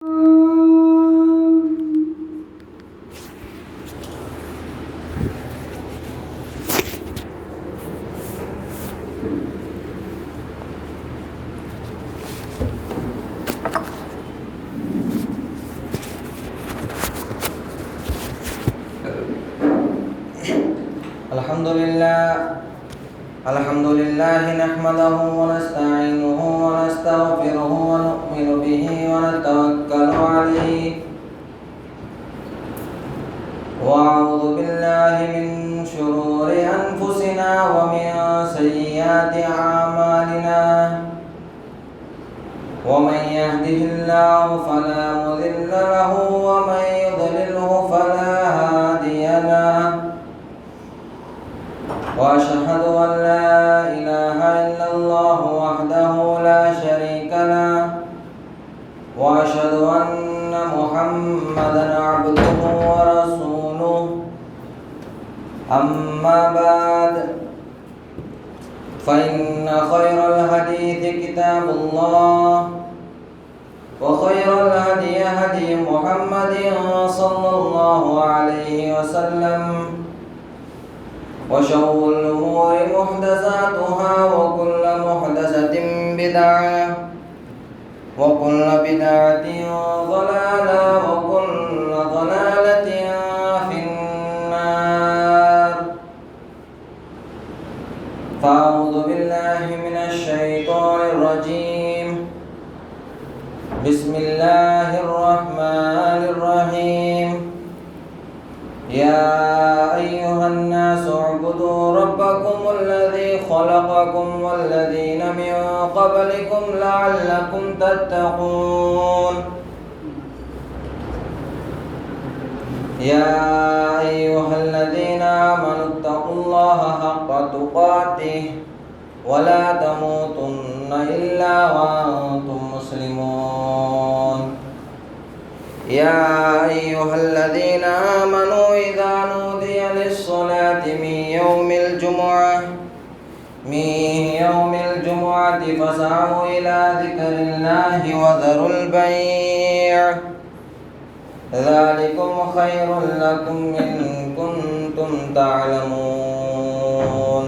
الحمد لله نحمده ونستعينه ونستغفره ونؤمن به ونتوكل عليه وأعوذ بالله من شرور أنفسنا ومن سيئات أعمالنا ومن يهده الله فلا مضل له ومن يضلله فلا هادي له وأشهد أن لا إله إلا الله وحده لا شريك له وأشهد أن محمدا عبده ورسوله أما بعد فإن خير الحديث كتاب الله وخير الهدي هدي محمد صلى الله عليه وسلم وشر الأمور محدثاتها وكل محدثة بدعة وكل بدعة ضلالة وكل ضلالة في النار فأعوذ بالله من الشيطان الرجيم بسم الله الرحمن الرحيم يا أيها الناس اعبدوا ربكم الذي خلقكم والذين من قبلكم لعلكم تتقون يا أيها الذين آمنوا اتقوا الله حق تقاته ولا تموتن إلا وأنتم مسلمون يا أيها الذين آمنوا إذا نودي للصلاة من يوم الجمعة فاسعوا إلى ذكر الله وذروا البيع ذلكم خير لكم إن كنتم تعلمون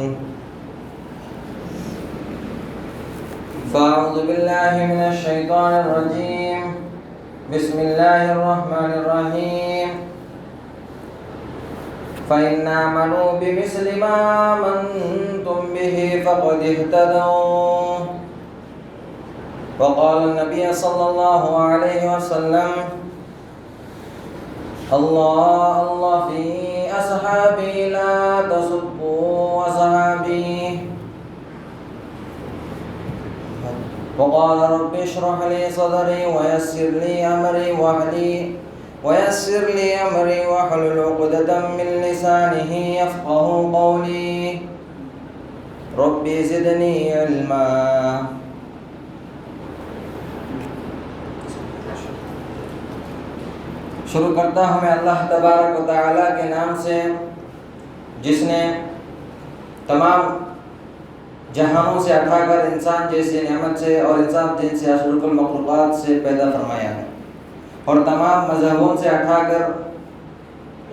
فأعوذ بالله من الشيطان الرجيم بسم الله الرحمن الرحيم فإن آمنوا بمثل ما آمنتم به فقد اهتدوا وقال النبي صلى الله عليه وسلم الله في أصحابي لا تسبوا أصحابي وقال رب اشرح لي صدري ويسر لي أمري واحلل عقدة من لسانه يفقه قولي ربي زدني علما شروع کرتا ہوں میں اللہ تبارک و تعالی کے نام سے جس نے تمام جہانوں سے اٹھا کر انسان جیسی نعمت سے اور انسان جنسی اشرف المخلوقات سے پیدا فرمایا ہے اور تمام مذہبوں سے اٹھا کر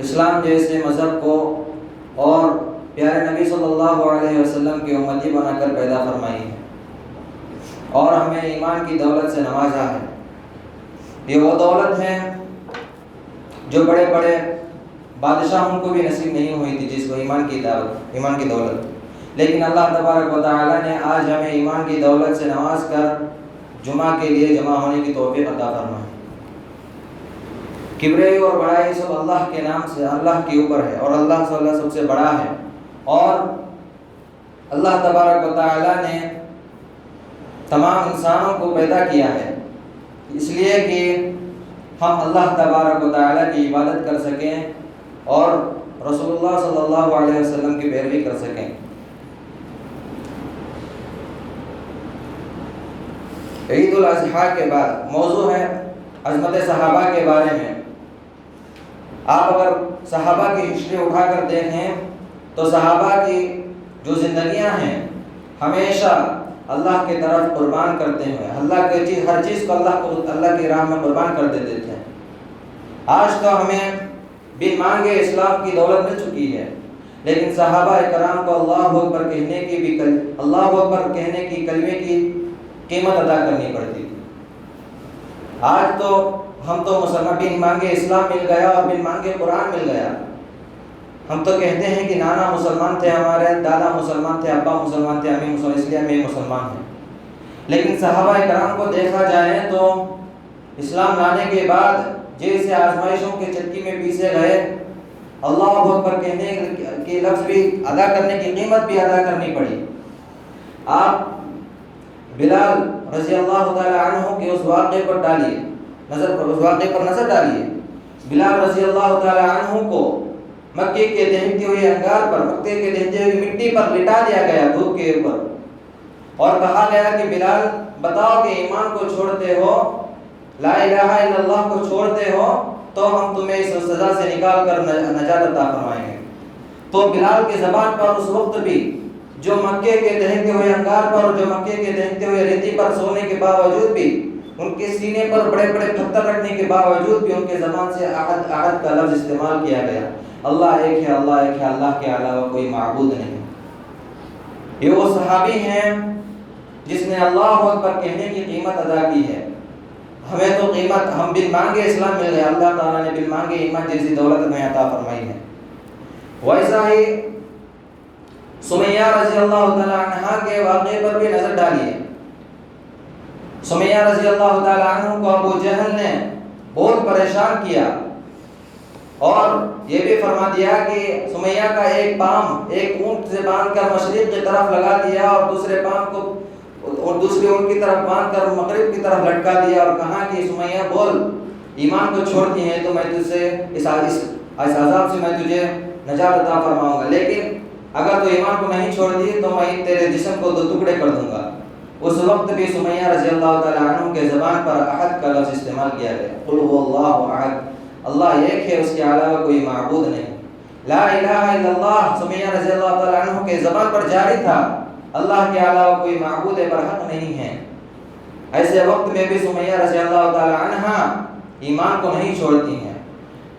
اسلام جیسے مذہب کو اور پیارے نبی صلی اللہ علیہ وسلم کی امتی بنا کر پیدا فرمائی ہے اور ہمیں ایمان کی دولت سے نوازا ہے۔ یہ وہ دولت ہے جو بڑے بڑے بادشاہوں کو بھی نصیب نہیں ہوئی تھی، جس کو ایمان کی دولت، لیکن اللہ تبارک و تعالی نے آج ہمیں ایمان کی دولت سے نواز کر جمعہ کے لیے جمع ہونے کی توفیق عطا فرمائی۔ کبریائی اور بڑائی سب اللہ کے نام سے اللہ کے اوپر ہے اور اللہ سب سے بڑا ہے، اور اللہ تبارک و تعالی نے تمام انسانوں کو پیدا کیا ہے اس لیے کہ ہم اللہ تبارک و تعالی کی عبادت کر سکیں اور رسول اللہ صلی اللہ علیہ وسلم کی پیروی کر سکیں۔ عید الاضحیٰ کے بعد موضوع ہے عظمت صحابہ کے بارے میں۔ آپ اگر صحابہ کی ہسٹری اٹھا کر دیکھیں تو صحابہ کی جو زندگیاں ہیں ہمیشہ اللہ کی طرف قربان کرتے ہیں، ہر چیز کو اللہ کی راہ میں قربان کر دیتے تھے۔ آج تو ہمیں بن مانگے اسلام کی دولت مل چکی ہے، لیکن صحابہ کرام کو اللہ اکبر کہنے کی کلمے کی قیمت ادا کرنی پڑتی تھی۔ آج تو ہم تو مسلمان بن مانگے اسلام مل گیا اور بن مانگے قرآن مل گیا، ہم تو کہتے ہیں کہ نانا مسلمان تھے، ہمارے دادا مسلمان تھے، ابا مسلمان تھے، امی مسلمان، اس لیے میں مسلمان ہوں۔ لیکن صحابہ کرام کو دیکھا جائے تو اسلام لانے کے بعد جیسے آزمائشوں کے چکی میں پیسے گئے، اللہ اکبر کہنے کے لفظ بھی ادا کرنے کی قیمت بھی ادا کرنی پڑی۔ آپ بلال رضی اللہ تعالی عنہ کے اس واقعے پر نظر ڈالیے۔ بلال رضی اللہ تعالی عنہ کو مکے کے دہتے ہوئے انگار پر، مکے کے دہتے ہوئے مٹی پر لٹا دیا گیا دھوپ کے اوپر، اور کہا گیا کہ بلال بتاؤ کہ ایمان کو چھوڑتے ہو، لا الہ الا اللہ کو چھوڑتے ہو تو ہم تمہیں اس سزا سے نکال کر نجات عطا فرمائیں گے۔ تو بلال کی زبان پر اس وقت بھی، جو مکے کے دہتے ہوئے انگار پر، جو مکے کے دہتے ہوئے ریتی پر سونے کے باوجود بھی، ان کے سینے پر بڑے بڑے پتھر رکھنے کے باوجود بھی ان کے زبان سے احد احد کا لفظ استعمال کیا گیا۔ اللہ ایک ہے، اللہ ایک ہے، اللہ کے علاوہ کوئی معبود نہیں۔ یہ وہ صحابی ہیں جس نے اللہ اکبر کہنے کی قیمت ادا کی ہے۔ ہمیں تو قیمت، ہم بن مانگے اسلام مل گیا، اللہ تعالیٰ نے بن مانگے ایمان جیسی دولت میں عطا فرمائی ہے۔ ویسا ہی سمیہ رضی اللہ تعالیٰ عنہ کے واقعے پر بھی نظر ڈالیے۔ سمیہ رضی اللہ تعالیٰ عنہ کو ابو جہل نے بہت پریشان کیا، اور یہ بھی فرما دیا کہ سمیہ کا ایک پام ایک اونٹ سے باندھ کر مشرق کی طرف لگا دیا، اور دوسرے پام کو اور دوسری اونٹ کی طرف باندھ کر مغرب کی طرف لٹکا دیا، اور کہا کہ سمیہ بول، ایمان کو چھوڑتی ہے تو میں تجھ سے اس عذاب سے میں تجھے نجات عطا فرماؤں گا، لیکن اگر تو ایمان کو نہیں چھوڑتی تو میں تیرے جسم کو دو ٹکڑے کر دوں گا۔ اس وقت بھی سمیہ رضی اللہ تعالی عنہ کے زبان پر احد کا لفظ استعمال کیا گیا، قل هو اللہ احد، اللہ ایک ہے، اس کے علاوہ کوئی معبود نہیں۔ لا الہ الا اللہ سمیہ رضی اللہ تعالی عنہ کے زبان پر جاری تھا، اللہ کے علاوہ کوئی معبود برحق نہیں ہے۔ ایسے وقت میں بھی سمیہ رضی اللہ تعالی عنہ ایمان کو نہیں چھوڑتی ہیں۔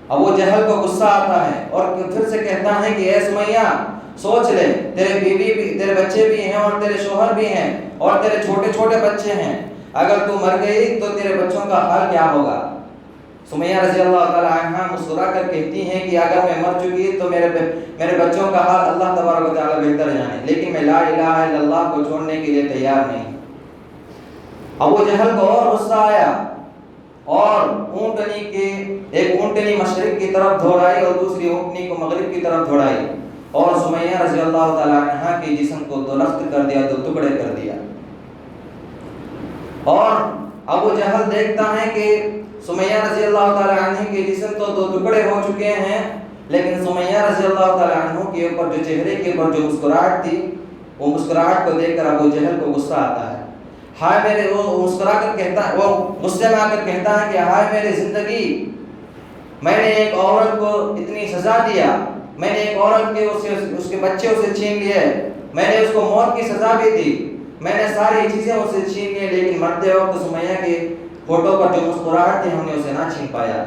ابو جہل کو غصہ آتا ہے اور پھر سے کہتا ہے کہ اے سمیہ سوچ لے، تیرے بیوی بھی، تیرے بچے بھی ہیں، اور تیرے شوہر بھی ہیں، اور تیرے چھوٹے چھوٹے بچے ہیں، اگر تو مر گئی تو تیرے بچوں کا حال کیا ہوگا؟ سمیہ رضی اللہ تعالی عنہ مسکرا کر کہتی ہیں کہ اگر میں مر چکی تو میرے بچوں کا حال اللہ تبارک و تعالی بہتر جانے، لیکن میں لا الہ الا اللہ کو چھوڑنے کے لیے تیار نہیں۔ ابو جہل کو اور غصہ آیا، اور ایک اونٹنی مشرق کی طرف دوڑائی اور دوسری اونٹنی کو مغرب کی طرف دوڑائی، اور سمیہ رضی اللہ تعالی عنہ کے جسم کو دو لخت کر دیا، دو ٹکڑے کر دیا۔ اور ابو جہل دیکھتا ہے کہ سمیہ رضی اللہ تعالی عنہ کے جسم تو دو ٹکڑے ہو چکے ہیں، لیکن سمیہ رضی اللہ تعالی عنہ کے اوپر جو چہرے کے اوپر جو مسکراہٹ تھی، وہ مسکراہٹ کو دیکھ کر ابو جہل کو غصہ آتا ہے۔ ہائے میرے، وہ مسکرا کر کہتا ہے، وہ غصے میں آ کر کہتا ہے کہ ہائے میری زندگی، میں نے ایک عورت کو اتنی سزا دیا، میں نے ایک عورت کے اس کے بچے اسے چھین لیے، میں نے اس کو موت کی سزا بھی دی، میں نے ساری چیزیں اسے چھین لی، لیکن مرتے وقت سمیہ کے فوٹو پر جو مسکراہٹ تھی ہم نے اسے نہ چھین پایا۔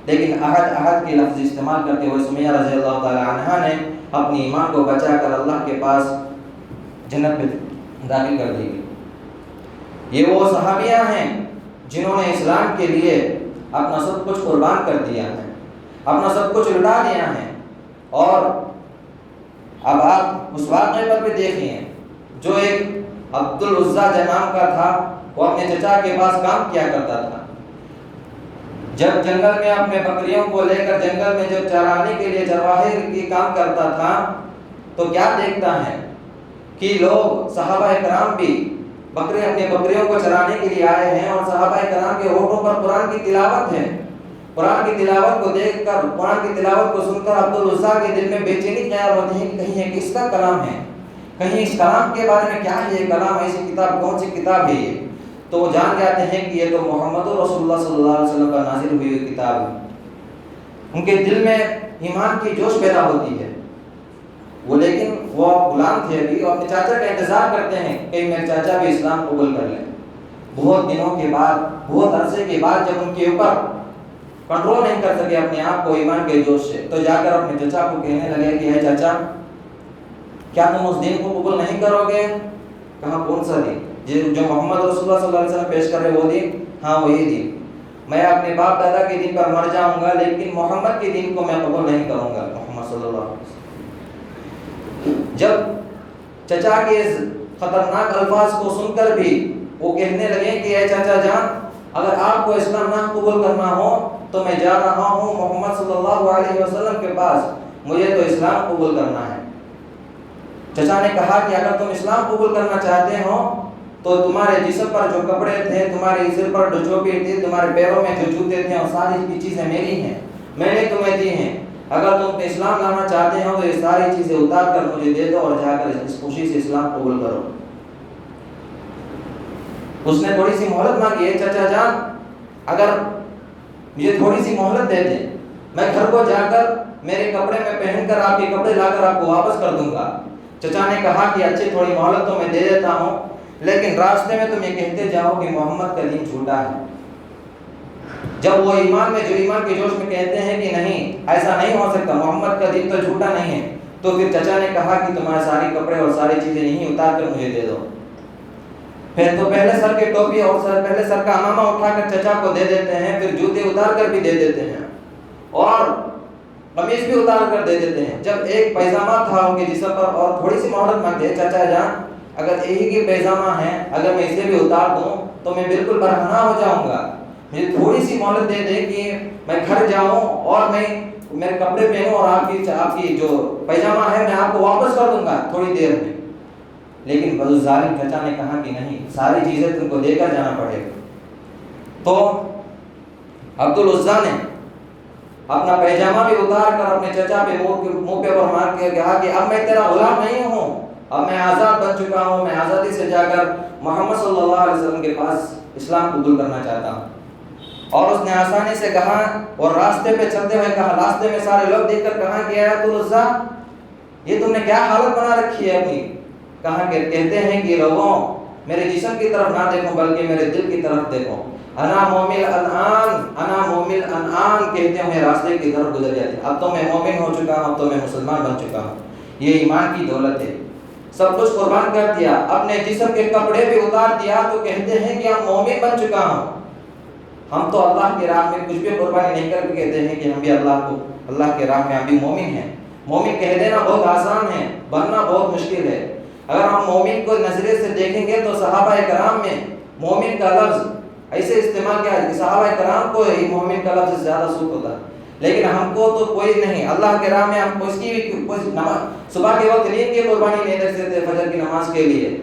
لیکن احد کے لفظ استعمال کرتے ہوئے سمیہ رضی اللہ تعالی عنہ نے اپنی ایمان کو بچا کر اللہ کے پاس جنت میں داخل کر دی۔ یہ وہ صحابیہ ہیں جنہوں نے اسلام کے لیے اپنا سب کچھ قربان کر دیا ہے، اپنا سب کچھ لٹا دیا ہے۔ اور اب آپ اس واقعے پر بھی دیکھیں، جو ایک عبد العزیٰ نام کا تھا، وہ اپنے چچا کے پاس کام کیا کرتا تھا۔ جب جنگل میں اپنے بکریوں کو لے کر جنگل میں جب چرانے کے لیے چرواہے کی کام کرتا تھا، تو کیا دیکھتا ہے کہ لوگ صحابہ کرام بھی اپنے بکریوں کو چرانے کے لیے آئے ہیں، اور صحابہ کرام کے ہونٹوں پر قرآن کی تلاوت ہے۔ قرآن کی تلاوت کو دیکھ کر، قرآن کی تلاوت کو سن کر عبد العزیٰ کے دل میں بے چینی تیار ہوتی ہے کہ کہیں یہ کس کا کلام ہے، کہیں اس کلام کے بارے میں کیا ہے، یہ کلام، ایسی کتاب کون سی کتاب ہے یہ؟ تو وہ جان جاتے ہیں کہ یہ تو محمد رسول اللہ صلی اللہ علیہ وسلم پر نازل ہوئی ہوئی کتاب ہے۔ ان کے دل میں ایمان کی جوش پیدا ہوتی ہے۔ وہ لیکن وہ غلام تھے ابھی، اور اپنے چاچا کا انتظار کرتے ہیں کہ میرے چاچا بھی اسلام قبول کر لیں۔ بہت دنوں کے بعد، بہت عرصے کے بعد جب ان کے اوپر کنٹرول نہیں کر سکے اپنے آپ کو ایمان کے جوش سے، تو جا کر اپنے چچا کو کہنے لگے کہ اے چاچا، کیا تم اس دین کو قبول نہیں کرو گے؟ کہا کون سا دین؟ جو محمد رسول اللہ صلی اللہ علیہ وسلم پیش کر رہے وہ دین؟ ہاں وہی دین۔ میں اپنے باپ دادا کے دین پر مر جاؤں گا لیکن محمد کے دین کو میں قبول نہیں کروں گا، محمد صلی اللہ علیہ وسلم۔ جب چچا کے خطرناک الفاظ کو سن کر بھی وہ کہنے لگے کہ اے چچا جان، اگر آپ کو اسلام نہ قبول کرنا ہو تو میں جا رہا ہوں محمد صلی اللہ علیہ وسلم کے پاس، مجھے تو اسلام قبول کرنا ہے۔ چچا نے کہا کہ اگر تم اسلام قبول کرنا چاہتے ہو تو تمہارے جسم پر جو کپڑے تھے، تمہارے سر پر جو ٹوپی تھی، تمہارے پیروں میں جو جوتے تھے، وہ ساری کی چیزیں میری ہیں، میں نے تمہیں دی ہیں۔ اگر تم اسلام لانا چاہتے ہو تو یہ ساری چیزیں اتار کر مجھے دے دو اور جا کر اس خوشی سے اسلام قبول کرو۔ اس نے تھوڑی سی مہلت مانگی، ہے چچا جان اگر مجھے تھوڑی سی مہلت دے دیں، میں گھر کو جا کر میرے کپڑے میں پہن کر آپ کے کپڑے لا کر آپ کو واپس کر دوں گا۔ چچا نے کہا کہ اچھی تھوڑی مہلت تو میں دے دیتا ہوں، لیکن راستے میں تم یہ کہتے جاؤ کہ محمد کا دین جھوٹا ہے۔ جب وہ ایمان کے جوش میں کہتے ہیں کہ نہیں ایسا نہیں ہو سکتا، محمد کا دین تو جھوٹا نہیں ہے، تو پھر چچا نے کہا کہ تمہارے سارے کپڑے اور ساری چیزیں یہیں اتار کر مجھے دے دو۔ پھر تو پہلے سر کے ٹوپی اور پہلے سر کا امامہ اٹھا کر چچا کو دے دیتے ہیں، پھر جوتے اتار کر بھی دے دیتے ہیں اور قمیض بھی اتار کر دے دیتے ہیں۔ جب ایک پیجامہ تھا ان کے جسم پر اور تھوڑی سی مہلت مانگتے ہیں، چچا جان اگر ایک ہی پیجامہ ہے، اگر میں اسے بھی اتار دوں تو میں بالکل برہنہ ہو جاؤں گا، مجھے تھوڑی سی مہلت دے دے کہ میں گھر جاؤں اور میں میرے کپڑے پہنوں اور آپ کی جو پیجامہ ہے میں آپ کو واپس کر دوں گا تھوڑی دیر میں۔ لیکن بڑو ظالم چچا نے کہا کہ نہیں، ساری چیزیں تم کو دے کر جانا پڑے گا۔ تو عبدالعزیٰ نے اپنا پیجامہ بھی اتار کر اپنے چچا پہ منہ پہ اور مار کے کہا کہ اب میں تیرا غلام نہیں ہوں، اب میں آزاد بن چکا ہوں، میں آزادی سے جا کر محمد صلی اللہ علیہ وسلم کے پاس اسلام قبول کرنا چاہتا ہوں۔ اور اس نے آسانی سے کہا اور راستے پہ چلتے ہوئے کہا، راستے میں سارے لوگ دیکھ کر کہا کہ اے عبدالعزیٰ یہ تم نے کیا حالت بنا رکھی ہے اپنی؟ کہا کہ کہتے ہیں کہ لوگوں میرے جسم کی طرف نہ دیکھو بلکہ میرے دل کی طرف دیکھو، انا مومن الان کہتے ہوئے راستے کی طرف گزر جاتے ہیں۔ اب تو میں مومن ہو چکا ہوں، اب تو میں مسلمان بن چکا ہوں۔ یہ ایمان کی دولت ہے، سب کچھ قربان کر دیا، اپنے جسم کے کپڑے بھی اتار دیا تو کہتے ہیں کہ ہم مومن بن چکا ہوں۔ ہم تو اللہ کی راہ میں کچھ بھی قربانی نہیں کر کے کہتے ہیں کہ ہم بھی اللہ کے راہ میں ہم بھی مومن ہیں۔ مومن کہہ دینا بہت آسان ہے، بننا بہت مشکل ہے۔ اگر ہم مومن کو نظریے سے دیکھیں گے تو صحابہ کرام میں مومن کا لفظ ایسے استعمال کیا ہے، صحابہ کرام کو ہی مومن کا لفظ زیادہ سوٹ ہوتا ہے، لیکن ہم کو تو کوئی نہیں۔ اللہ کے راہ میں ہم کو اس کی بھی صبح کے وقت نیند کی قربانی نہیں دے سکتے، فجر کی نماز کے لیے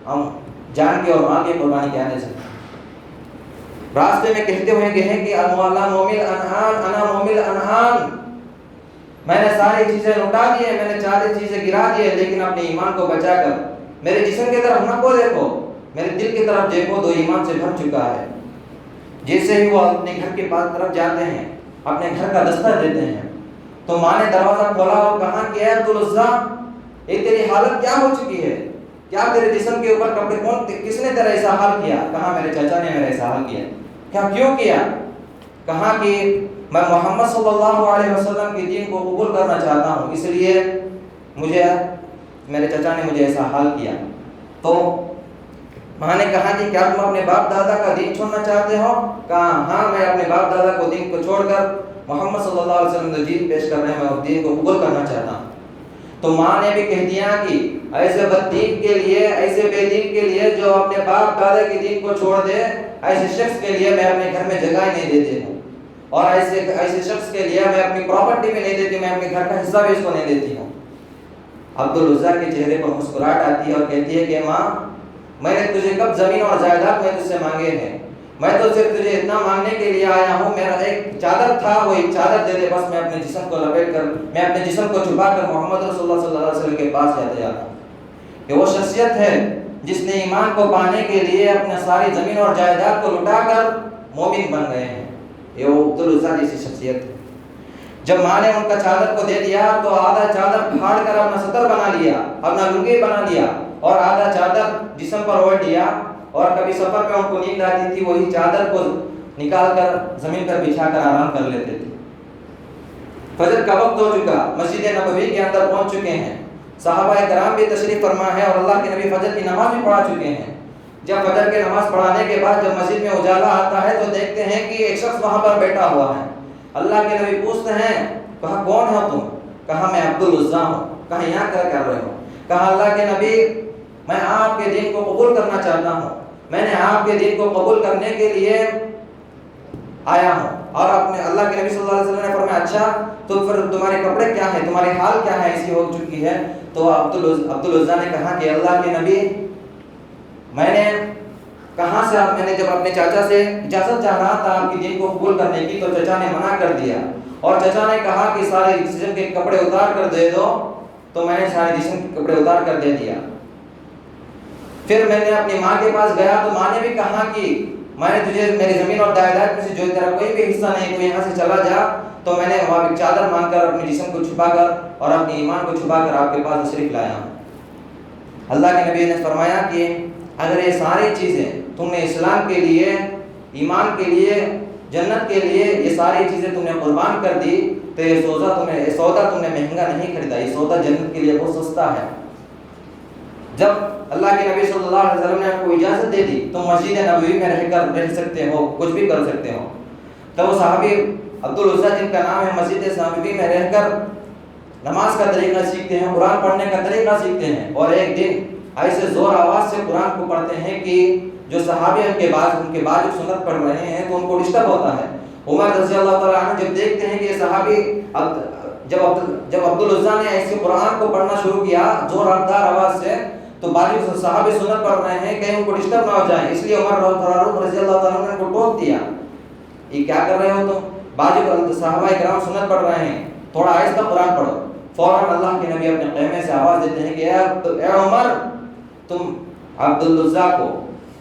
ہم جان کی اور مال کی قربانی کیا دے سکتے۔ راستے میں کہتے ہوئے کہیں کہ انا مومن انعام، میں نے ساری چیزیں لوٹا دی ہیں، میں نے ساری چیزیں گرا دی ہیں، لیکن اپنے ایمان کو بچا کر میرے جسم کی طرف نہ کو دیکھو، میرے دل کی طرف دیکھو، تو ایمان سے بھر چکا ہے۔ جیسے ہی وہ اپنے گھر کے پاس طرف جاتے ہیں، اپنے گھر کا دستہ دیتے ہیں، تو ماں نے دروازہ کھولا اور کہا کہ اے عبدالعزیٰ یہ تیری حالت کیا ہو چکی ہے؟ کیا تیرے جسم کے اوپر کپڑے کس نے تیرا ایسا حال کیا؟ کہا میرے چچا نے میرا ایسا حال کیا۔ کیا کیوں کیا؟ کہا کہ میں محمد صلی اللہ علیہ وسلم کے دین کو قبول کرنا چاہتا ہوں، اس لیے میرے چچا نے مجھے ایسا حال کیا۔ تو ماں نے کہا کہ کیا تم اپنے باپ دادا کا دین چھوڑنا چاہتے ہو؟ کہا ہاں، میں اپنے باپ دادا کو دین کو چھوڑ کر محمد صلی اللہ علیہ وسلم جو دین پیش کر رہے ہیں میں اس دین کو قبول کرنا چاہتا ہوں۔ تو ماں نے بھی کہہ دیا کہ ایسے بددین کے لیے، ایسے بے دین کے لیے جو اپنے باپ دادا کے دین کو چھوڑ دے، ایسے شخص کے لیے میں اپنے گھر میں جگہ نہیں دیتی ہوں، اور ایسے شخص کے لیے میں اپنی پراپرٹی میں نہیں دیتی، میں اپنے گھر کا حصہ بھی اس کو نہیں دیتی ہوں۔ عبدالعزیٰ کے چہرے پر مسکراہٹ آتی ہے اور کہتی ہے کہ ماں میں نے تجھے کب زمین اور جائیداد میں تجھ سے مانگے ہیں، میں تو صرف تجھے اتنا مانگنے کے لیے آیا ہوں، میرا ایک چادر تھا، وہ ایک چادر دے دے، بس میں اپنے جسم کو لپیٹ کر، میں اپنے جسم کو چھپا کر محمد رسول اللہ صلی اللہ علیہ وسلم کے پاس جاتا ہوں۔ کہ وہ شخصیت ہے جس نے ایمان کو پانے کے لیے اپنے ساری زمین اور جائیداد کو لٹا کر مومن بن گئے ہیں، یہ وہ عبدالعزیٰ جیسی شخصیت ہے۔ جب ماں نے ان کا چادر کو دے دیا تو آدھا چادر پھاڑ کر اپنا سطر بنا لیا، اپنا لنگی بنا لیا، اور آدھا چادر جسم پر اوڑھ لیا، اور کبھی سفر میں ان کو نیند آتی تھی وہی چادر کو نکال کر زمین پر بچھا کر آرام کر لیتے تھے۔ فجر کا وقت ہو چکا، مسجد نبوی کے اندر پہنچ چکے ہیں، صحابہ کرام بھی تشریف فرما ہے اور اللہ کے نبی فجر کی نماز بھی پڑھا چکے ہیں۔ جب فجر کی نماز پڑھانے کے بعد جب مسجد میں اجالا آتا ہے تو دیکھتے ہیں کہ ایک شخص وہاں پر بیٹھا ہوا ہے۔ اللہ کے نبی پوچھتے ہیں، کہا کون ہو تم؟ کہا میں عبد العزیٰ ہوں۔ کہا یہاں کیا کر رہے ہو؟ کہا اللہ کے نبی میں آپ کے دین کو قبول کرنا چاہتا ہوں، میں نے آپ کے دین کو قبول کرنے کے لیے آیا ہوں۔ اور اپنے اللہ کے نبی صلی اللہ علیہ وسلم نے فرمایا اچھا تو پھر تمہارے کپڑے کیا ہیں، تمہاری حال کیا ہے، ایسی ہو چکی ہے؟ تو عبد العزیٰ نے کہا کہ اللہ کے نبی میں نے کہاں سے، میں نے جب اپنے چاچا سے اجازت چاہ رہا تھا آپ کی دین کو قبول کرنے کی تو چچا نے منع کر دیا، اور چچا نے کہا کہ سارے جسم کے کپڑے اتار کر دے دو، تو میں نے سارے جسم کے کپڑے اتار کر دے دیا۔ پھر میں نے اپنی ماں کے پاس گیا تو ماں نے بھی کہا کہ میں نے تجھے میری زمین اور جائیداد میں سے جو تیرا کوئی بھی حصہ نہیں تو یہاں سے چلا جا، تو میں نے وہاں ایک چادر مانگ کر اپنے جسم کو چھپا کر اور اپنے ایمان کو چھپا کر آپ کے پاس تشریف لایا ہوں۔ اللہ کے نبی نے فرمایا کہ اگر یہ ساری چیزیں تم نے اسلام کے لیے، ایمان کے لیے، جنت کے لیے یہ ساری چیزیں تم نے قربان کر دی تو یہ سودا تم نے مہنگا نہیں خریدا، یہ سودا جنت کے لیے بہت سستا ہے۔ جب اللہ کے نبی صلی اللہ علیہ وسلم نے آپ کو اجازت دے دی تم مسجد نبوی میں رہ سکتے ہو، کچھ بھی کر سکتے ہو، تو وہ صحابی عبد العزیٰ جن کا نام ہے مسجد نبوی میں رہ کر نماز کا طریقہ سیکھتے ہیں، قرآن پڑھنے کا طریقہ سیکھتے ہیں، اور ایک دن ایسے زور آواز سے قرآن کو پڑھتے ہیں کہ جو صحابی ان کے بعد سنت پڑھ رہے ہیں تو ان کو ڈسٹرب ہوتا ہے۔ عمر رضی اللہ تعالیٰ عنہ جب دیکھتے ہیں کہ یہ صحابی جب عبد العزیٰ نے ایسے قرآن کو پڑھنا شروع کیا زوردار آواز سے تو باقی صحابی سنت پڑھ رہے ہیں کہیں ان کو ڈسٹرب نہ ہو جائے، اس لیے عمر رضی اللہ تعالیٰ عنہ نے ان کو ٹوک دیا، یہ کیا کر رہے ہو تم؟ باقی صحابہ کرام سنت پڑھ رہے ہیں، تھوڑا آہستہ قرآن پڑھو۔ فوراً اللہ کے نبی اپنے خیمے سے آواز دیتے ہیں کہ اے عمر تم عبد العزیٰ کو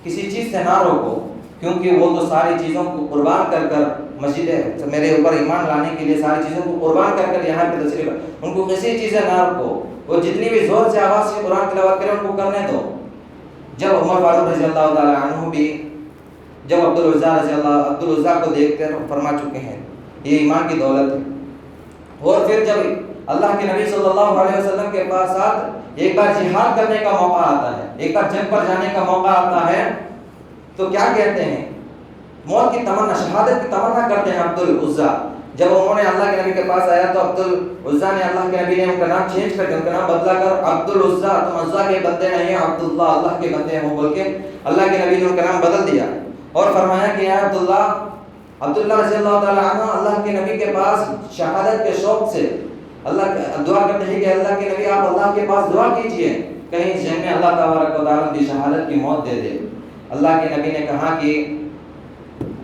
کسی چیز سے نہ روکو، کیونکہ وہ تو ساری چیزوں کو قربان کر کر مسجد میرے اوپر ایمان لانے کے لیے ساری چیزوں کو قربان کر کر یہاں پہ تشریف، ان کو کسی چیز سے نہ روکو، وہ جتنی بھی زور سے آواز سے قرآن تلاوت کریں ان کو کرنے دو۔ جب عمر فاروق رضی اللہ تعالیٰ عنہ بھی جب عبد العزیٰ کو دیکھ کر فرما چکے ہیں یہ ایمان کی دولت ہے، اور پھر جب اللہ کے نبی صلی اللہ علیہ وسلم کے پاس ایک بار جہاد کرنے کا موقع آتا ہے، ایک بار جنگ پر جانے کا موقع آتا ہے تو کیا کہتے ہیں؟ موت کی تمنا، شہادت کی تمنا کرتے ہیں عبد العزیٰ۔ جب انہوں نے اللہ کے نبی کے پاس آیا تو عبد العزیٰ نے اللہ کے نبی نے ان کا نام چینج کر کے ان کا نام بدلا کر عبد العزیٰ، تم عزیٰ کے بندے نہیں ہیں، عبداللہ اللہ کے بندے ہیں بول کے اللہ کے نبی نے ان کا نام بدل دیا اور فرمایا کہ اے عبداللہ رضی اللہ تعالیٰ عنہ اللہ کے نبی کے پاس شہادت کے شوق سے اللہ دعا کرتے ہیں کہ اللہ کے نبی آپ اللہ کے پاس دعا کیجئے کہیں جنگ میں اللہ تبارک و تعالیٰ کی شہادت کی موت دے دے۔ اللہ کے نبی نے کہا کہ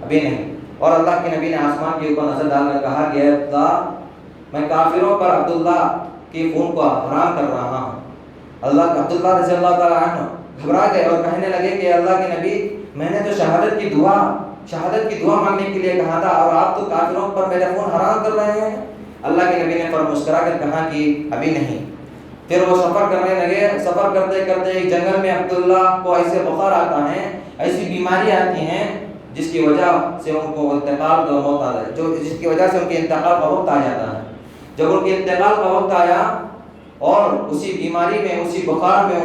ابھی نہیں، اور اللہ کے نبی نے آسمان کے اوپر نظر ڈال کر کہا کہ اے اللہ میں کافروں پر عبداللہ کے خون کو حرام کر رہا ہوں۔ عبداللہ رضی اللہ تعالیٰ عنہ گھبرا گئے اور کہنے لگے کہ اللہ کے نبی میں نے تو شہادت کی دعا مانگنے کے لیے کہا تھا اور آپ تو کافروں پر میرا خون حرام کر رہے ہیں۔ اللہ کے نبی نے پر مسکرا کر کہا کہ ابھی نہیں۔ پھر وہ سفر کرنے لگے، سفر کرتے کرتے ایک جنگل میں عبداللہ کو ایسے بخار آتا ہے، ایسی بیماری آتی ہیں جس کی وجہ سے ان کو انتقال کا موت آ جائے، جس کی وجہ سے ان کے انتقال کا وقت آ جاتا ہے۔ جب ان کے انتقال کا وقت آیا اور اسی بیماری میں اسی بخار میں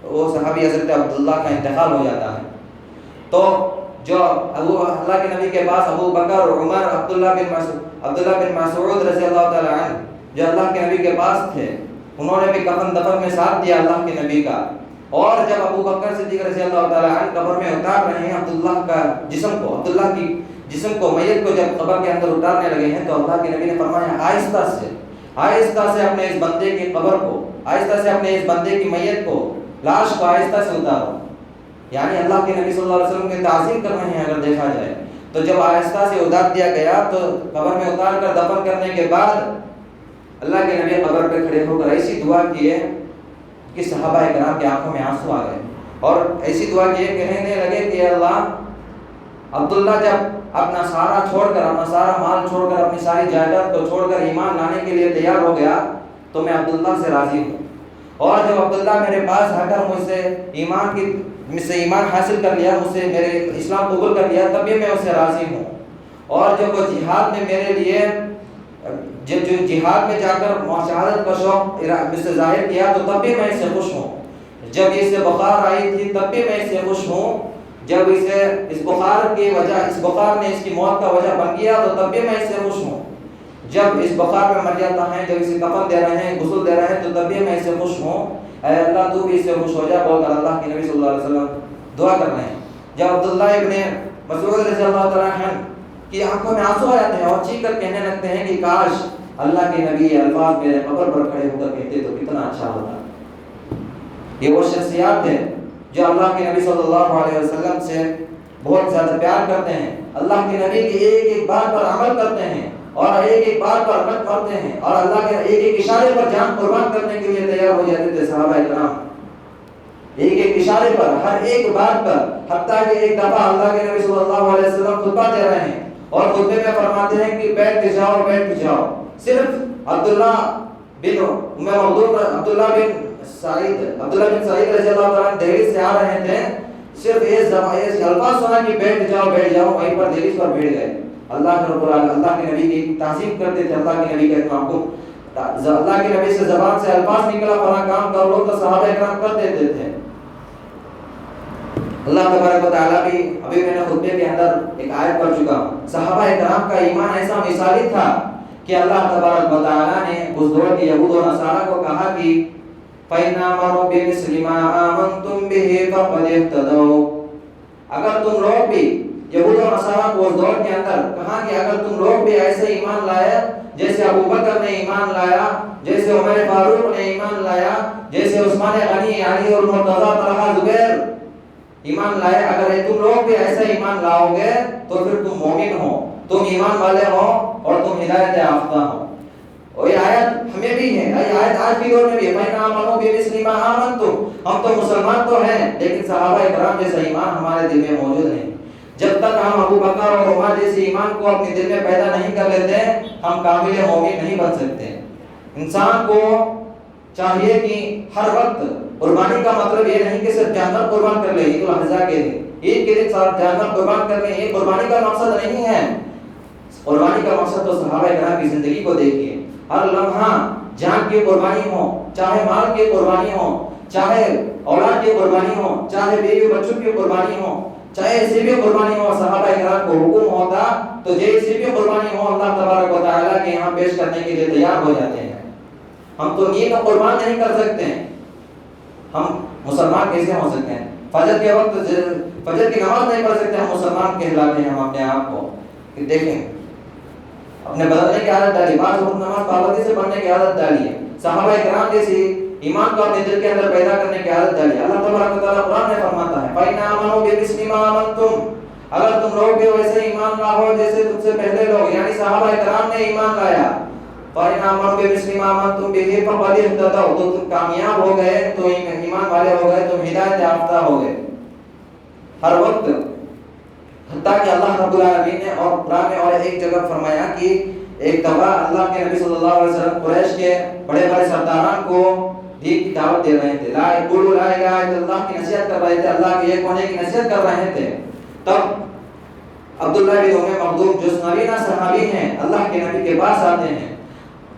وہ صحابی حضرت عبداللہ کا انتقال ہو جاتا ہے، تو جو اللہ کے نبی کے پاس ابو بکر، عمر، عبداللہ بن مسعود رضی اللہ تعالیٰ عنہ جو اللہ کے نبی کے پاس تھے، انہوں نے بھی کفن دفن میں ساتھ دیا اللہ کے نبی کا۔ اور جب ابو بکر صدیق رضی اللہ تعالیٰ عنہ قبر میں اتار رہے ہیں عبداللہ کی جسم کو میت کو جب قبر کے اندر اتارنے لگے ہیں تو اللہ کے نبی نے فرمایا آہستہ سے اپنے اس بندے کی قبر کو، آہستہ سے اپنے اس بندے کی میت کو، لاش کو آہستہ سے اتارو، یعنی اللہ کے نبی صلی اللہ علیہ وسلم کی تعظیم کر رہے ہیں اگر دیکھا جائے تو۔ جب آہستہ سے اتار دیا گیا تو قبر میں اتار کر دفن کرنے کے بعد اللہ کے نبی قبر پہ کھڑے ہو کر ایسی دعا کیے کہ صحابہ کرام کی آنکھوں میں آنسو آ گئے اور ایسی دعا کیے کہنے لگے کہ اللہ عبداللہ جب اپنا سارا چھوڑ کر، اپنا سارا مال چھوڑ کر، اپنی ساری جائیداد کو چھوڑ کر ایمان لانے کے لیے تیار ہو گیا تو میں عبداللہ سے راضی ہوں۔ اور جب عبداللہ میرے پاس آ کر مجھ سے ایمان حاصل کر لیا، مجھ سے میرے اسلام قبول کر لیا، تب بھی میں اس سے راضی ہوں۔ اور جب وہ جہاد میں میرے لیے جو جہاد میں جا کر شہادت کا شوق مجھ سے ظاہر کیا تو تب بھی میں اس سے خوش ہوں۔ جب اسے بخار آئی تھی تب بھی میں اس سے خوش ہوں۔ جب اس بخار نے اس کی موت کا وجہ بن گیا تو تب بھی میں اس سے خوش ہوں۔ جب اس بخار میں مر جاتا ہے، جب اسے کفن دے رہے ہیں، غسل دے رہے ہیں، تو تب بھی میں اس سے خوش ہوں۔ اے اللہ تو بھی اس سے خوش ہو جا بول کر اللہ کے نبی صلی اللہ علیہ وسلم دعا کر رہے ہیں۔ جب عبداللہ ابن مسعود رضی اللہ تعالیٰ عنہ کی آنکھوں میں آنسو آ جاتے ہیں اور چیخ کر کہنے لگتے ہیں کہ کاش اللہ کے نبی یہ الفاظ میرے قبر پر کھڑے ہو کر کہتے تو کتنا اچھا ہوتا۔ یہ وہ شخصیات ہیں جو اللہ کے نبی صلی اللہ علیہ وسلم سے بہت زیادہ پیار کرتے ہیں، اللہ کے نبی کی ایک ایک بات پر عمل کرتے ہیں اور ایک ایک بات پر عمل کرتے ہیں، اور اللہ کے ایک ایک اشارے پر جان قربان کرنے کے لیے تیار ہو جاتے تھے صحابہ کرام۔ ایک ایک اشارے پر، ہر ایک بات پر، حتیٰ کہ ایک دفعہ اللہ کے نبی صلی اللہ علیہ وسلم خطبہ دے رہے ہیں اور خطبے میں فرماتے ہیں کہ بیٹھ کے جاؤ۔ صرف عبداللہ بن سعید رضی اللہ تعالیٰ دہلیز سے آ رہے تھے، صرف یہ الفاظ سنا کہ بیٹھ جاؤ، وہیں پر دہلیز پر بیٹھ گئے۔ اللہ کے نبی کی تعظیم کرتے تھے، اللہ کے نبی کا حکم، اللہ کے نبی سے زبان سے الفاظ نکلا فلاں کام کر لو تو صحابہ کرام کر دیتے تھے۔ اللہ تبارک و تعالیٰ بھی ابھی میں نے خطبے کے اندر ایک آیت پڑھ چکا ہوں، صحابہ کرام کا ایمان ایسا مثالی تھا کہ اللہ تبارک و تعالیٰ نے اس دور کے یہود و نصارہ کو کہا کہ فَإِنْ آمَنُوا بِمِثْلِ مَا آمَنْتُمْ بِهِ فَقَدِ اهْتَدَوْا۔ اگر تم لوگ بھی، یہود و نصارہ کو اس دور کے اندر کہا کہ اگر تم لوگ بھی ایسے ایمان لائے جیسے ابو بکر نے ایمان لایا، جیسے عمر فاروق نے ایمان لایا، جیسے عثمان غنی، علی اور مرتضیٰ، طلحہ، زبیر ایمان لائے، اگر تم لوگ بھی ایسا ایمان لاؤ گے تو پھر تم مومن ہو، تم ایمان والے ہو اور تم ہدایت یافتہ ہو۔ اور یہ آیت ہمیں بھی ہے، یہ آیت آج بھی دور میں بھی ہے، فَإِنْ آمَنُوا بِمِثْلِ مَا آمَنْتُمْ۔ ہم تو مسلمان تو ہیں لیکن صحابہ کرام جیسا ایمان ہمارے دل میں موجود نہیں۔ جب تک ہم ابو بکر اور عمر جیسے ایمان کو اپنے دل میں پیدا نہیں کر لیتے، ہم کامل مومن نہیں بن سکتے۔ انسان کو چاہیے کہ ہر وقت قربانی کا مطلب یہ نہیں کہ صرف جانور قربان کر لے، عید الاضحیٰ کے دن، عید کے دن جانور قربان کر لیں، یہ قربانی کا مقصد نہیں ہے۔ قربانی کا مقصد تو صحابہ کرام کی زندگی کو دیکھیے، ہر لمحہ جان کی قربانی ہو، چاہے مال کی قربانی ہو، چاہے اولاد کی قربانی ہو، چاہے بیوی بچوں کی قربانی ہو، چاہے ایسی بھی قربانی ہو، صحابہ کرام کو حکم ہوتا تو جیسی بھی قربانی ہو اللہ تبارک و تعالیٰ کے یہاں پیش کرنے کے لیے تیار ہو جاتے ہیں۔ ہم تو نیک قربان نہیں کر سکتے ہیں، ہم مسلمان کیسے ہو سکتے ہیں؟ فجر کے وقت فجر کی نماز نہیں پڑھ سکتے، ہم مسلمان کہلاتے ہیں ہم اپنے آپ کو؟ کہ دیکھیں اپنے بدلنے کی عادت ڈالی، بعض وقت نماز پابندی سے پڑھنے کی عادت ڈالی ہے، صحابہ کرام جیسی ایمان کو اپنے دل کے اندر پیدا کرنے کی عادت ڈالی۔ اللہ تبارک و تعالیٰ قرآن میں فرماتا ہے فَإِنْ آمَنُوا بِمِثْلِ مَا آمَنْتُمْ۔ اگر تم لوگ بھی ویسے ایمان لاؤ جیسے تم سے پہلے لوگ یعنی صحابہ کرام نے ایمان لایا، فَإِنْ آمَنُوا بِمِثْلِ مَا آمَنْتُمْ بِهِ فَقَدِ اهْتَدَوْا، تو تم کامیاب ہو گئے، تو ایمان والے ہو گئے، تم ہدایت یافتہ ہو گئے۔ ہر وقت حتیٰ کہ اللہ رب العالمین نے اور قرآن میں اور ایک جگہ فرمایا کہ ایک دفعہ اللہ کے نبی صلی اللہ علیہ وسلم قریش کے بڑے بڑے سرداران کو دین کی دعوت دے رہے تھے، لا الہ الا اللہ کی نصیحت کر رہے تھے، اللہ کے ایک ہونے کی نصیحت کر رہے تھے۔ تب عبداللہ بن ام مکتوم جو نبینا صحابی ہیں اللہ کے نبی کے پاس آتے ہیں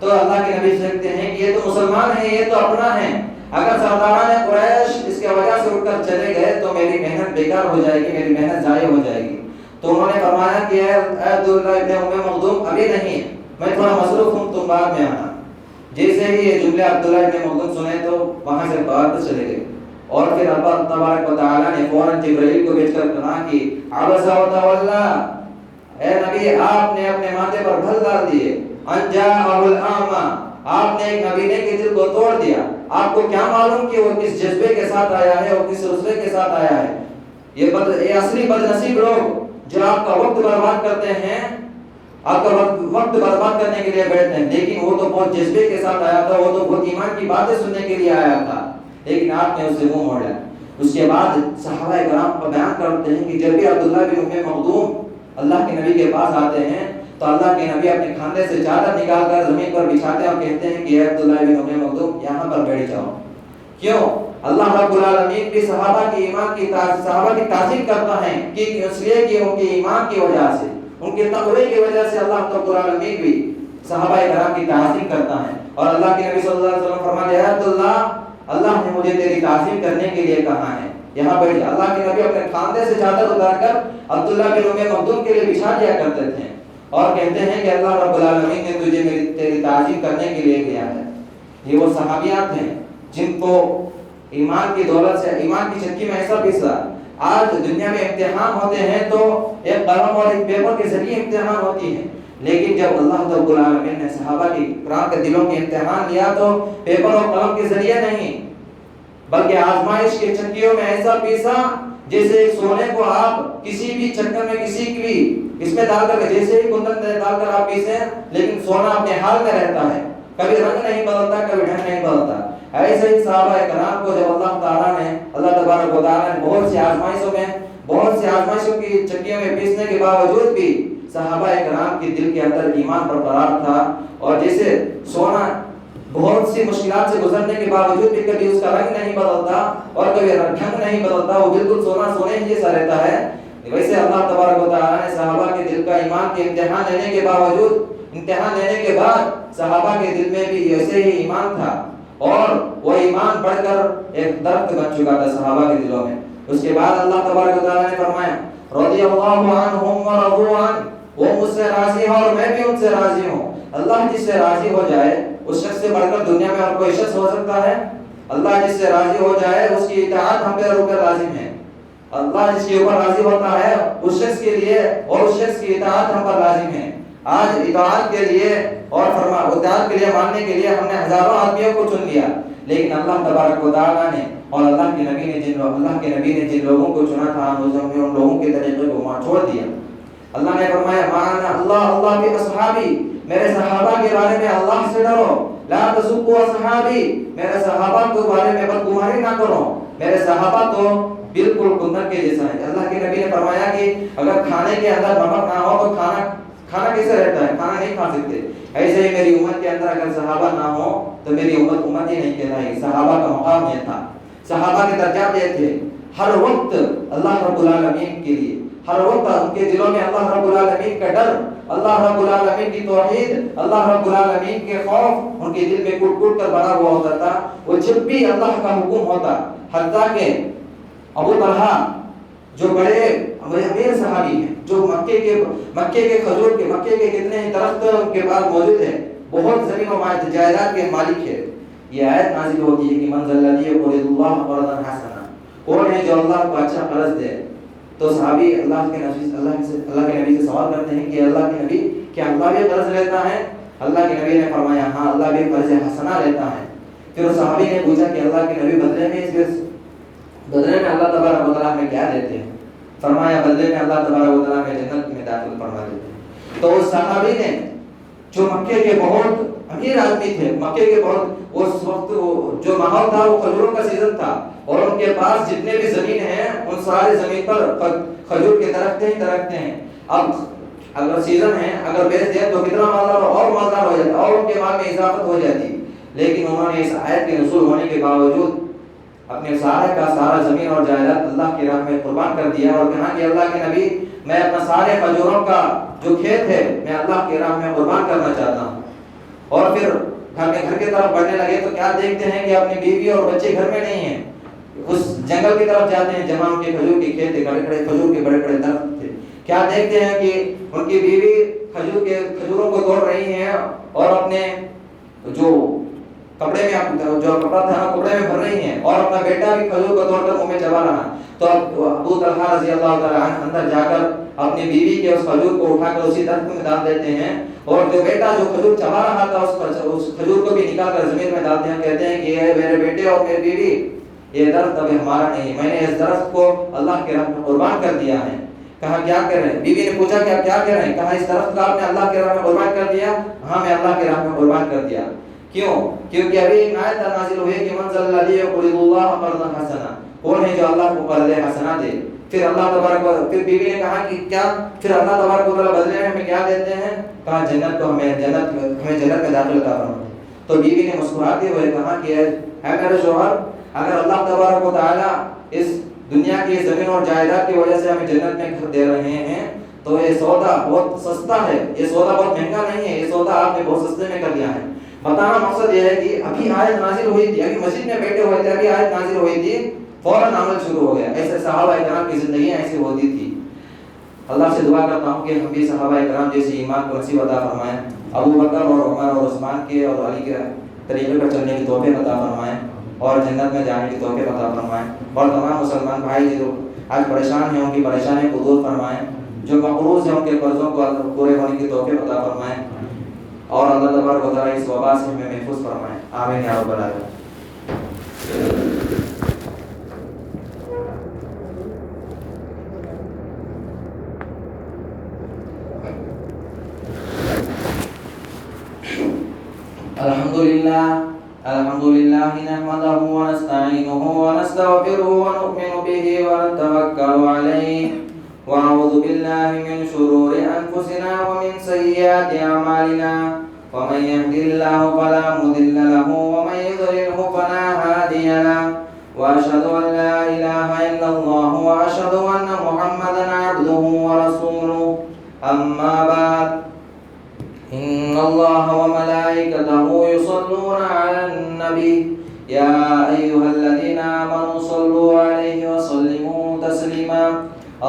تو اللہ کے نبی سے کہتے ہیں کہ یہ تو مسلمان ہیں، یہ تو اپنا ہے، اگر سرداران قریش اس کی وجہ سے اٹھ کر چلے گئے تو میری محنت بیکار ہو جائے گی، میری محنت ضائع ہو جائے گی۔ تو انہوں نے فرمایا کہ اے عبداللہ ابن ام مکتوم ابھی نہیں، میں تھوڑا مصروف ہوں، تم بعد میں آنا۔ جیسے ہی یہ جملے عبداللہ ابن مکتوم سنے تو وہاں سے باہر چلے گئے، اور پھر اللہ تبارک و تعالیٰ نے فوراً جبرائیل کو بھیج کر کہا کہ عبس و تولی، اے نبی آپ نے اپنے ماتھے پر گھل ڈال دیے، ان جاءہ الاعمی، آپ نے ایک نبینے کے دل کو توڑ دیا۔ آپ کو کیا معلوم کہ وہ کس جذبے کے ساتھ آیا ہے اور کس رسلے کے ساتھ آیا ہے؟ یہ اصلی بدنصیب لوگ جو آپ کا وقت برباد کرتے ہیں، آپ کا وقت برباد کرنے کے لیے بیٹھتے ہیں، لیکن وہ تو بہت جذبے کے ساتھ آیا تھا، وہ تو بہت ایمان کی باتیں سننے کے لیے آیا تھا، لیکن آپ نے اس سے منہ موڑا۔ اس کے بعد صحابہ کرام بیان کرتے ہیں کہ جب بھی عبداللہ بن ام مکتوم اللہ کے نبی کے پاس آتے ہیں تو اللہ کے نبی اپنے کھاندے سے چادر نکال کر زمین پر بچھاتے ہیں اور کہتے ہیں کہ اے عبداللہ بن ام مکتوم یہاں پر بیٹھ جاؤ. کیوں؟ اللہ رب العالمین بھی صحابہ کی تعظیم کرتا ہے کہ اس لیے کہ ان کے ایمان کی وجہ سے، ان کے تقوی کی وجہ سے اللہ رب العالمین بھی صحابہ کرام کی تعظیم کرتا ہے. اور اللہ کے نبی صلی اللہ علیہ وسلم فرماتے ہیں عبداللہ اللہ نے مجھے تیری تعظیم کرنے کے لیے کہا ہے، یہاں بیٹھ. اللہ کے نبی اپنے کھاندے سے چادر اتار کر عبداللہ بن ام مکتوم کے لیے بچھا دیا کرتے تھے اور کہتے ہیں کہ اللہ رب العالمین نے تجھے تیری تعظیم کرنے کے لیے کیا ہے. یہ وہ صحابیات ہیں جن کو ایمان کی دولت سے، ایمان کی چکی میں ایسا پیسا. آج دنیا میں امتحان ہوتے ہیں تو ایک قلم اور ایک پیپر کے ذریعے امتحان ہوتی ہے، لیکن جب اللہ رب العالمین نے صحابہ کی کرام کے دلوں کے امتحان لیا تو پیپر اور قلم کے ذریعے نہیں بلکہ آزمائش کے چکیوں میں ایسا پیسا جیسے سونے کو آپ کسی بھی چکر میں کسی بھی اس میں ڈال کر جیسے ہی کندن ڈال کر آپ پیسیں لیکن سونا اپنے حال میں رہتا ہے، کبھی رنگ نہیں بدلتا، کبھی ڈھنگ نہیں بدلتا. ایسے ہی صحابہ کرام کو جب اللہ تعالیٰ نے، اللہ تبارک و تعالیٰ نے بہت سی آزمائشوں کی چکیوں میں پیسنے کے باوجود بھی صحابہ کرام کے دل کے اندر ایمان برقرار تھا. اور جیسے سونا بہت سی مشکلات سے گزرنے کے باوجود بھی کبھی اس کا رنگ نہیں بدلتا اور کبھی ڈھنگ نہیں بدلتا، وہ بالکل سونا سونے ہی جیسا رہتا ہے، ویسے اللہ تبارک و تعالیٰ نے صحابہ کے دل کا ایمان کے امتحان لینے کے بعد صحابہ کے دل میں بھی ایسے ہی ایمان تھا اور وہ ایمان بڑھ کر ایک درخت بن چکا تھا صحابہ کے دلوں میں. اس کے بعد اللہ تبارک و تعالیٰ نے فرمایا رضی اللہ عنہم ورضوا عنہ، وہ مجھ سے راضی ہیں اور میں بھی ان سے راضی ہوں. اللہ جس سے راضی ہو جائے اس شخص سے بڑھ کر دنیا میں اور کوئی شخص ہو سکتا ہے؟ اللہ جس سے راضی ہو جائے اس کی اطاعت ہم پہ رک کر لازم ہے. اللہ جس کے اوپر راضی ہوتا ہے اس شخص کے لیے اور اس شخص کی اطاعت ہم پر لازم ہے. آج اطاعت کے لیے اور اطاعت کے لیے ماننے کے لیے ہم نے ہزاروں آدمیوں کو چن لیا، لیکن اللہ تبارک و تعالیٰ نے اور اللہ کے نبی نے جن لوگوں کو چنا تھا ان لوگوں کے طریقے کو چھوڑ دیا. اللہ نے فرمایا مانا اللہ بھی اصحابی، میرے صحابہ کے بارے میں اللہ سے ڈرو. لا تسبوا اصحابی، میرے صحابہ کے بارے میں بدگمانی نہ کرو، میرے صحابہ تو بالکل کندن کے جیسا ہے. اللہ کے نبی نے فرمایا کہ اگر کھانے کے اندر نمک نہ ہو تو کھانا کیسے رہتا ہے؟ کھانا نہیں کھا سکتے. ایسے ہی میری امت کے اندر اگر صحابہ نہ ہو تو میری امت ہی نہیں کہلائے گی. صحابہ کا مقام یہ تھا، صحابہ کے درجات یہ تھے. ہر وقت اللہ رب العالمین کے لیے، ہر وقت ان کے دلوں میں اللہ رب العالمین کا ڈر، اللہ رب العالمین کی توحید، اللہ رب العالمین کے خوف ان کے دل میں کٹ کٹ کر بھرا ہوا ہوتا تھا. وہ جب بھی اللہ کا حکم ہوتا، حتیٰ کہ ابو طلحہ جو بڑے امیر صحابی ہیں، جو مکے کے کھجور کے مکے کے کتنے ہی درخت ان کے پاس موجود ہیں، بہت زمین و جائیداد کے مالک ہے. یہ آیت نازل ہوتی ہے کہ من ذا الذی یقرض اللہ قرضا حسنا، کون ہے جو اللہ کو اچھا قرض دے؟ تو صحابی اللہ کے نبی سے سوال کرتے ہیں کہ اللہ کے نبی کیا اللہ بھی قرض لیتا ہے؟ اللہ کے نبی نے فرمایا ہاں اللہ بھی قرض حسنا لیتا ہے. پھر صحابی نے پوچھا کہ اللہ کے نبی بدلے میں اللہ تبارک و تعالیٰ میں کیا دیتے ہیں؟ فرمایا بدلے میں اللہ تبارک و تعالیٰ میں جنت میں داخل فرما دیتے ہیں. تو اس صحابی نے جو مکے کے بہت امیر آدمی تھے، مکے کے بہت اس وقت جو ماحول تھا وہ کھجوروں کا سیزن تھا اور ان کے پاس جتنے بھی زمین ہیں ان سارے زمین پر کھجور کے درخت ہیں. اب اگر سیزن ہے اگر بیچ دیں تو کتنا مالدار اور مالدار ہو جاتا اور ان کے مال میں اضافت ہو جاتی. لیکن انہوں نے اس آیت کے نزول ہونے کے باوجود اپنے سارے کا سارا زمین اور جائیداد اللہ کی راہ میں قربان کر دیا اور کہا کہ اللہ کے نبی میں اپنا سارے کھجوروں کا جو کھیت ہے میں اللہ کی راہ میں قربان کرنا چاہتا ہوں. اور پھر گھر کی طرف بڑھنے لگے تو کیا دیکھتے ہیں کہ اپنی بیوی اور بچے گھر میں نہیں ہیں، اس جنگل کی طرف جاتے ہیں جہاں ان کے کھجور کے کھیت تھے، کھجور کے بڑے درخت تھے. کیا دیکھتے ہیں کہ ان کی بیوی کھجوروں کو توڑ رہی ہیں اور اپنے جو کپڑے میں جو کپڑا تھا کپڑے میں بھر رہی ہیں اور اپنا بیٹا بھی کھجور کو توڑ کر منہ میں چبا رہا. تو ابو طلحہ رضی اللہ تعالیٰ عنہ اندر جا کر اپنی بیوی کے اس کھجور کو اٹھا کر اسی درخت میں ڈال دیتے ہیں اور جو بیٹا جو کھجور چبا رہا تھا اس کھجور کو بھی نکال کر زمین میں ڈالتے ہیں. کہتے ہیں کہ یہ میرے بیٹے اور میری بیوی یہ درخت ابھی ہمارا نہیں، میں نے اس درخت کو اللہ کے راہ میں قربان کر دیا ہے. کہا کیا کر رہے ہیں؟ بیوی نے پوچھا کہ آپ کیا کر رہے ہیں؟ کہا اس درخت کو آپ نے اللہ کے راہ میں قربان کر دیا. ہاں میں اللہ کے راہ میں قربان کر دیا. کیوں؟ کیونکہ ابھی ایک آیت نازل ہوئی کہ من ذا الذی یقرض اللہ قرضا حسنا، کون ہے جو اللہ کو قرض حسنا دے؟ پھر اللہ تبارک و پھر بیوی نے کہا کہ کیا پھر اللہ تبارک و تعالیٰ بدلے میں ہمیں کیا دیتے ہیں؟ کہا جنت کو ہمیں جنت میں داخل عطا فرمائے۔ تو بیوی نے مسکراتے ہوئے کہا کہ اے میرے شوہر، اگر اللہ تبارک و تعالیٰ اس دنیا کی زمین اور جائیداد کی وجہ سے ہمیں جنت میں گھر دے رہے ہیں تو یہ سودا بہت سستا ہے، یہ سودا بہت مہنگا نہیں ہے، یہ سودا آپ نے بہت سستے میں کر لیا ہے۔ بتانا مقصد یہ ہے کہ ابھی آیت نازل ہوئی تھی، ابھی مسجد میں بیٹھے ہوئے تھے، ابھی آیت نازل ہوئی تھی، فوراً عمل شروع ہو گیا۔ ایسے صحابہ کرام کی زندگی ایسی ہوتی تھی۔ اللہ سے دعا کرتا ہوں کہ ہم بھی صحابہ کرام جیسے ایمان کو نصیب عطا فرمائیں، ابو بکر اور عمر اور عثمان کے اور علی کے طریقے پر چلنے کی توفیق عطا فرمائیں اور جنت میں جانے کی توفیق عطا فرمائیں، اور تمام مسلمان بھائی جو آج پریشان ہیں ان کی پریشانی کو دور فرمائیں، جو مقروض ہیں ان کے قرضوں کو پورے ہونے کی توفیق عطا فرمائیں، اور اللہ تبارک و تعالیٰ اس وبا سے ہمیں محفوظ فرمائیں، آمین یا رب العالمین۔ الحمد لله نحمده ونستعينه ونستغفره ونؤمن به ونتوكل عليه ونعوذ بالله من شرور أنفسنا ومن سيئات أعمالنا، ومن يهد الله فلا مضل له ومن يضلله فلا هادي له، وأشهد أن لا إله إلا الله وأشهد أن محمدا عبده ورسوله، أما بعد، إن الله وملائكته يصلون على النبي يا أيها الذين آمنوا صلوا عليه وسلموا تسليما،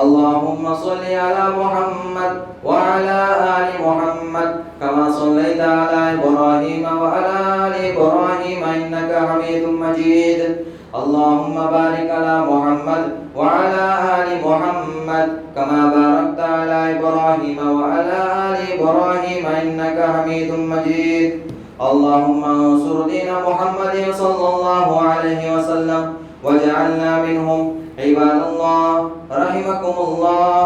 اللهم صل على محمد وعلى آل محمد كما صليت على إبراهيم وعلى آل إبراهيم إنك حميد مجيد، اللهم بارك على محمد وعلى آل محمد كما باركت على إبراهيم وعلى آل إبراهيم إنك حميد مجيد، اللهم انصر دين محمد صلى الله عليه وسلم واجعلنا منهم، عباد الله رحمكم الله،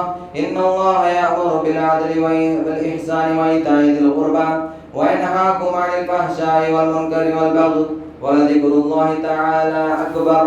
إن الله يأمر بالعدل والإحسان وإيتاء ذي القربى وينهاكم عن الفحشاء والمنكر والبغي ولذكر الله تعالى أكبر